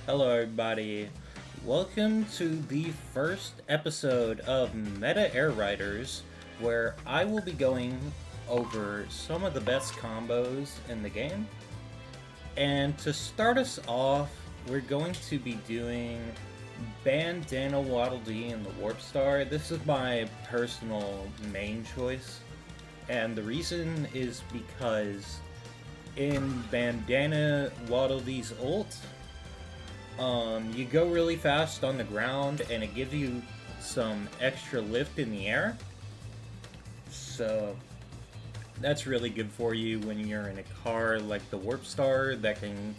Hello everybody, welcome to the first episode of Meta AirRiders, where I will be going over some of the best combos in the game. And to start us off, we're going to be doing Bandana Dee and the WarpStar. This is my personal main choice, and the reason is because in Bandana Dee's ult, you go really fast on the ground, and it gives you some extra lift in the air. So that's really good for you when you're in a car like the WarpStar that can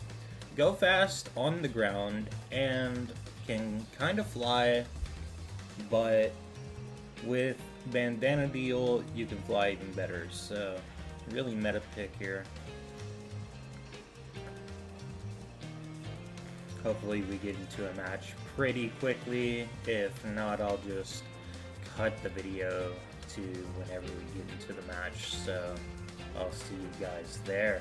go fast on the ground and can kind of fly, but with Bandana Dee you can fly even better. So really meta pick here. Hopefully we get into a match pretty quickly. If not, I'll just cut the video to whenever we get into the match. So I'll see you guys there.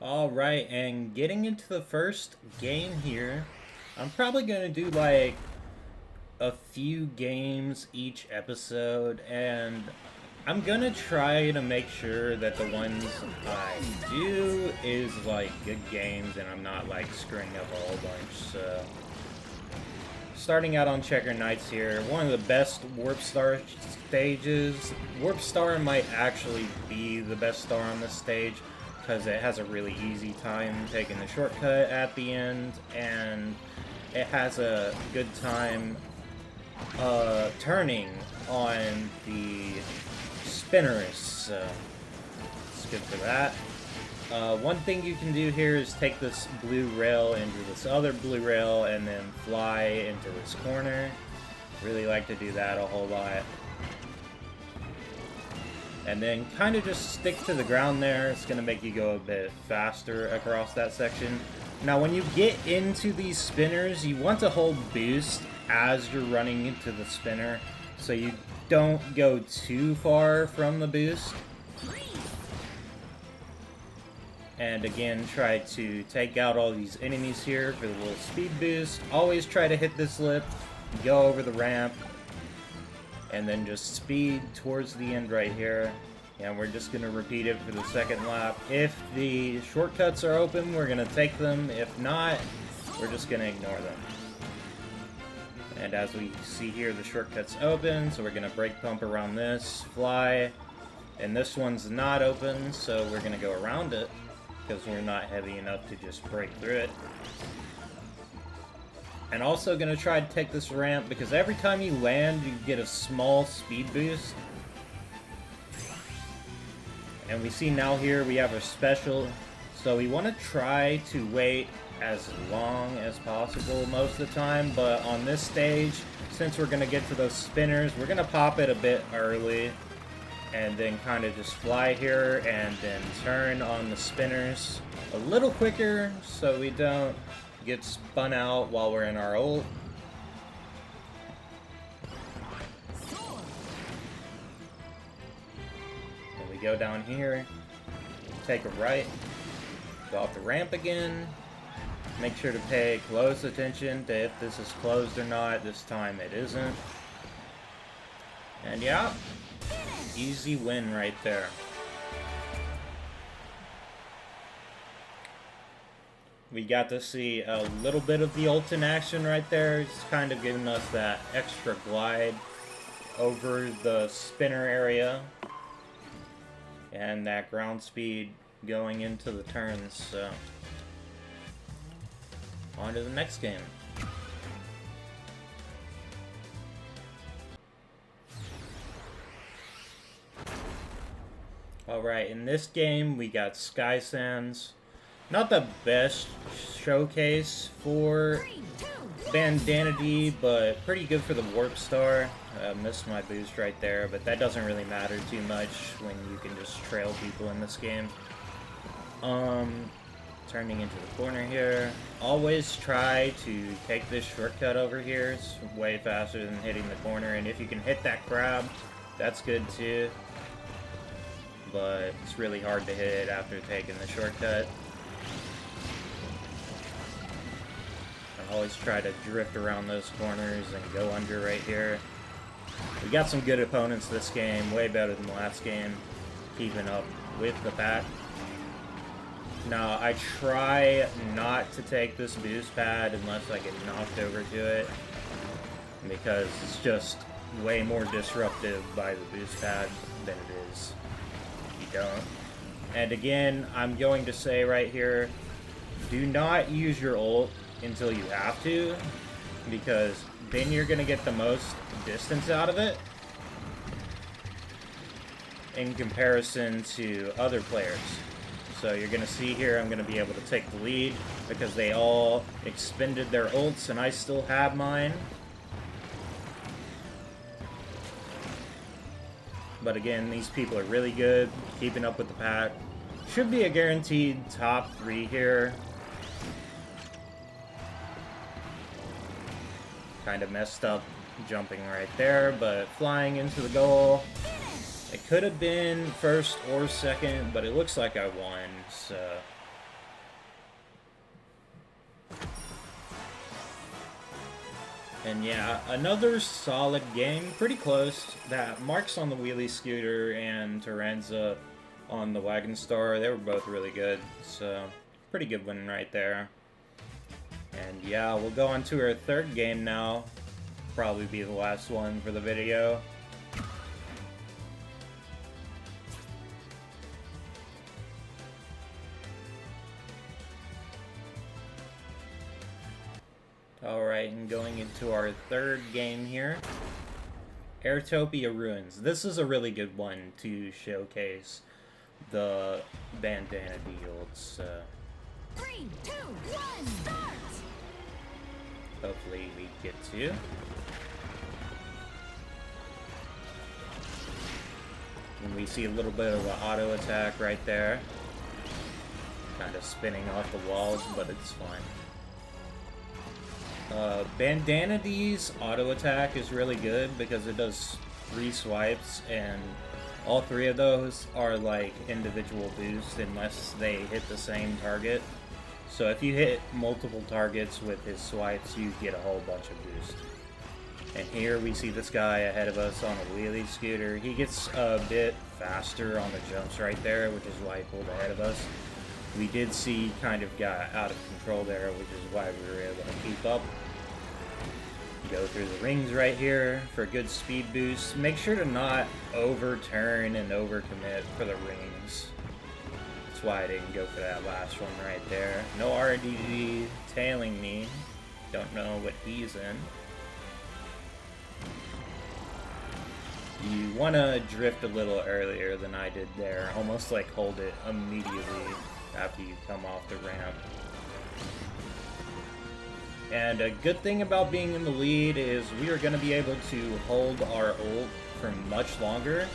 Alright, and getting into the first game here, I'm probably going to do like a few games each episode, and I'm gonna try to make sure that the ones I do is like good games and I'm not like screwing up a whole bunch. So starting out on Checker Nights here, one of the best WarpStar stages. WarpStar might actually be the best star on this stage because it has a really easy time taking the shortcut at the end, and it has a good time turning on the spinners, so it's good for that. One thing you can do here is take this blue rail into this other blue rail and then fly into this corner. Really like to do that a whole lot. And then kind of just stick to the ground there. It's going to make you go a bit faster across that section. Now when you get into these spinners, you want to hold boost as you're running into the spinner, so you don't go too far from the boost. And again, try to take out all these enemies here for the little speed boost. Always try to hit this lip, go over the ramp, and then just speed towards the end right here. And we're just going to repeat it for the second lap. If the shortcuts are open, we're going to take them. If not, we're just going to ignore them. And as we see here, the shortcut's open, so we're going to brake pump around this, fly, and this one's not open, so we're going to go around it, because we're not heavy enough to just break through it. And also going to try to take this ramp, because every time you land, you get a small speed boost. And we see now here we have a special, so we want to try to wait as long as possible most of the time, but on this stage, since we're going to get to those spinners, we're going to pop it a bit early and then kind of just fly here and then turn on the spinners a little quicker so we don't get spun out while we're in our ult. And we go down here, take a right, go off the ramp again. Make sure to pay close attention to if this is closed or not. This time it isn't. And yeah, easy win right there. We got to see a little bit of the ult in action right there. It's kind of giving us that extra glide over the spinner area. And that ground speed going into the turns, so on to the next game. Alright, in this game we got Sky Sands. Not the best showcase for Bandana Dee, but pretty good for the WarpStar. Missed my boost right there, but that doesn't really matter too much when you can just trail people in this game. Turning into the corner here. Always try to take this shortcut over here. It's way faster than hitting the corner, and if you can hit that crab, that's good too. But it's really hard to hit after taking the shortcut. always try to drift around those corners and go under right here. We got some good opponents this game, way better than the last game, keeping up with the pack. Now, I try not to take this boost pad unless I get knocked over to it, because it's just way more disruptive by the boost pad than it is if you don't. And again, I'm going to say right here, do not use your ult until you have to, because then you're going to get the most distance out of it in comparison to other players. So you're going to see here, I'm going to be able to take the lead because they all expended their ults and I still have mine. But again, these people are really good, keeping up with the pack. Should be a guaranteed top 3 here. Kind of messed up jumping right there, but flying into the goal. It could have been first or second, but it looks like I won, so... And yeah, another solid game, pretty close. That Marks on the wheelie scooter and Taranza on the Wagon Star, they were both really good, so pretty good win right there. And yeah, we'll go on to our third game now. Probably be the last one for the video. Alright, and going into our third game here. Airtopia Ruins. This is a really good one to showcase the Bandana Dee ults. 3, 2, 1, start! Hopefully we get to. And we see a little bit of an auto attack right there. Kind of spinning off the walls, but it's fine. Bandana Dee's auto attack is really good because it does 3 swipes, and all 3 of those are like individual boosts unless they hit the same target. So if you hit multiple targets with his swipes, you get a whole bunch of boost. And here we see this guy ahead of us on a wheelie scooter. He gets a bit faster on the jumps right there, which is why he pulled ahead of us. We did see kind of got out of control there, which is why we were able to keep up. Go through the rings right here for a good speed boost. Make sure to not overturn and overcommit for the rings. That's why I didn't go for that last one right there. No RDD tailing me. Don't know what he's in. You want to drift a little earlier than I did there. Almost like hold it immediately after you come off the ramp. And a good thing about being in the lead is we are going to be able to hold our ult for much longer.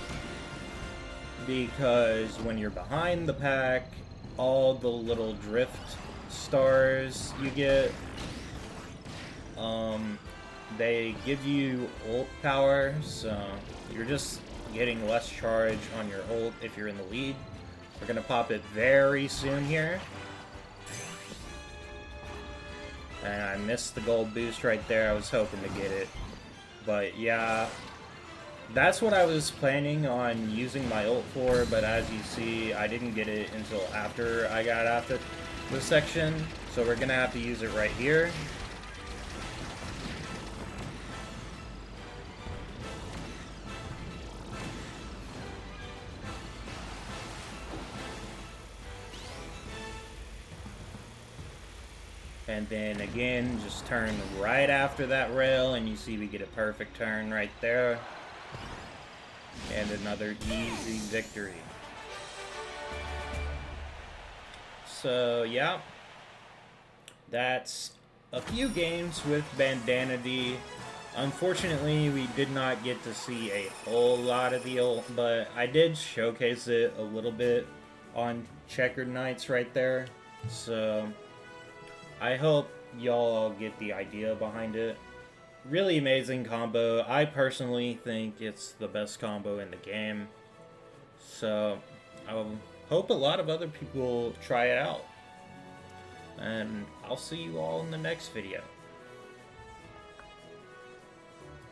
Because when you're behind the pack, all the little drift stars you get, they give you ult power, so you're just getting less charge on your ult if you're in the lead. We're going to pop it very soon here. And I missed the gold boost right there. I was hoping to get it. But yeah, that's what I was planning on using my ult for, but as you see, I didn't get it until after I got out of the section. So we're gonna have to use it right here. And then again, just turn right after that rail, and you see we get a perfect turn right there. And another easy victory. So, yeah. That's a few games with Bandana Dee. Unfortunately, we did not get to see a whole lot of the ult, but I did showcase it a little bit on Checkered Nights right there. So I hope y'all get the idea behind it. Really amazing combo. I personally think it's the best combo in the game. So I hope a lot of other people try it out. And I'll see you all in the next video.